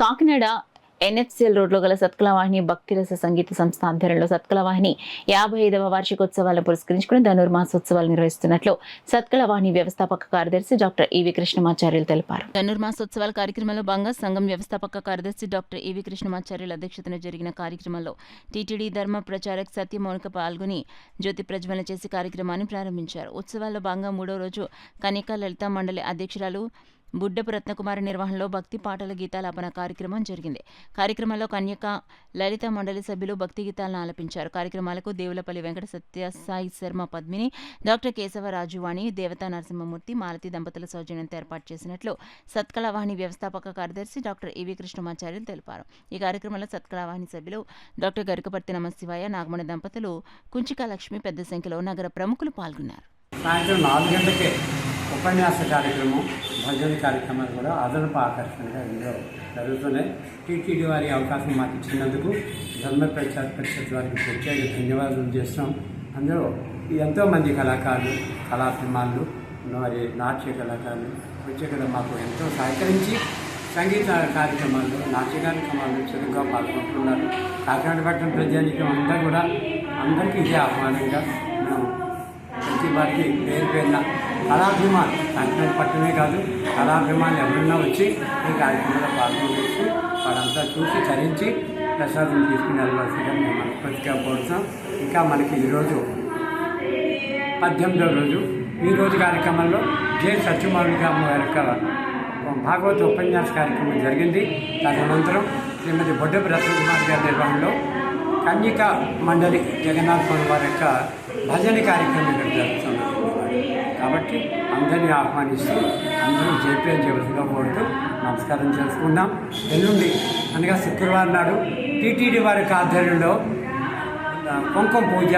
Kakinada NFCL రోడ్లో గల సత్కళవాహిని భక్తిరస సంగీత సంస్థ ఆధ్వర్యంలో సత్కళవాహిని 55వ వార్షికోత్సవాలను పురస్కరించుకుని ధనుర్మాసోత్సవాలు నిర్వహిస్తున్నట్లు సత్కళవాహిని వ్యవస్థాపక కార్యదర్శి డాక్టర్ ఈవి కృష్ణమాచార్యులు తెలిపారు. ధనుర్మాసోత్సవాల కార్యక్రమంలో భాగంగా సంఘం వ్యవస్థాపక కార్యదర్శి డాక్టర్ ఈవి కృష్ణమాచార్యుల అధ్యక్షతన జరిగిన కార్యక్రమంలో టీటీడీ ధర్మ ప్రచారక్ సత్యమౌనిక పాల్గొని జ్యోతి ప్రజ్వలన చేసి కార్యక్రమాన్ని ప్రారంభించారు. ఉత్సవాల్లో భాగంగా 3వ రోజు కన్యకా లలితా మండలి అధ్యక్షురాలు బుడ్డపు రత్నకుమారి నిర్వహణలో భక్తి పాటల గీతాలాపన కార్యక్రమం జరిగింది. కార్యక్రమంలో కన్యక లలిత మండలి సభ్యులు భక్తి గీతాలను ఆలపించారు. కార్యక్రమాలకు దేవులపల్లి వెంకట సత్యసాయి శర్మ పద్మిని, డాక్టర్ కేశవరాజువాణి, దేవతా నరసింహమూర్తి, మాలతి దంపతుల సౌజన్యంతో ఏర్పాటు చేసినట్లు సత్కళవాహిని వ్యవస్థాపక కార్యదర్శి డాక్టర్ ఈవి కృష్ణమాచార్యులు తెలిపారు. ఈ కార్యక్రమంలో సత్కళవాహిని సభ్యులు డాక్టర్ గరికపర్తి నమశివాయ, నాగమణి దంపతులు, కుంచికా లక్ష్మి, పెద్ద సంఖ్యలో నగర ప్రముఖులు పాల్గొన్నారు. సాయంత్రం 4 గంటలకే ఉపన్యాస కార్యక్రమం, భజన కార్యక్రమాలు కూడా అదనపు ఆకర్షణగా ఇందులో జరుగుతున్నాయి. టీటీడీ వారి అవకాశం మాకు ఇచ్చినందుకు ధర్మ ప్రచార పరిషత్ వారికి ప్రత్యేక ధన్యవాదాలు చేస్తున్నాం. అందులో ఎంతోమంది కళాకారులు, కళాభిమానులు, మరి నాట్య కళాకారులు వచ్చి ఇక్కడ మాకు ఎంతో సహకరించి సంగీత కార్యక్రమాలు, నాట్య కార్యక్రమాలు చురుగ్గా పాల్గొంటున్నారు. కాకినాడ పట్టణ ప్రజానికం అంతా కూడా అందరికీ ఇదే ఆహ్వానంగా మేము ప్రతి వారికి పేరు పేరున కళాభిమానులు, కాకినాడ పట్టణమే కాదు కళాభిమానులు ఎవరన్నా వచ్చి ఈ కార్యక్రమంలో పాల్గొనవచ్చు. వాళ్ళంతా చూసి చరించి ప్రసాదం తీసుకుని వెళ్ళవలసిందిగా మేము మనస్ఫూర్తిగా కోరుతాం. ఇంకా మనకి ఈరోజు 18వ రోజు, ఈరోజు కార్యక్రమంలో జె సత్యమౌనిక గారి యొక్క భాగవత ఉపన్యాస కార్యక్రమం జరిగింది. తదనంతరం శ్రీమతి బొడ్డపు రత్నకుమారి గారి నిర్వహణలో కన్యకా మండలి జగన్నాథ్ వారి యొక్క భజన కార్యక్రమం ఇక్కడ జరుగుతుంది. కాబట్టి అందరినీ ఆహ్వానిస్తూ అందరూ జయప్రదం చేయవలసిగా కోరుతూ నమస్కారం చేసుకుందాం. ఎల్లుండి అనగా శుక్రవారం నాడు టీటీడీ వారి ఆధ్వర్యంలో కుంకుమ పూజ,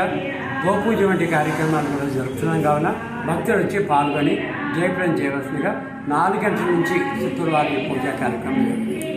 గోపూజ వంటి కార్యక్రమాలు కూడా జరుపుతున్నాం. కావున భక్తులు వచ్చి పాల్గొని జయప్రదం చేయవలసిందిగా 4 గంటల నుంచి శుక్రవారం పూజా కార్యక్రమం జరుగుతుంది.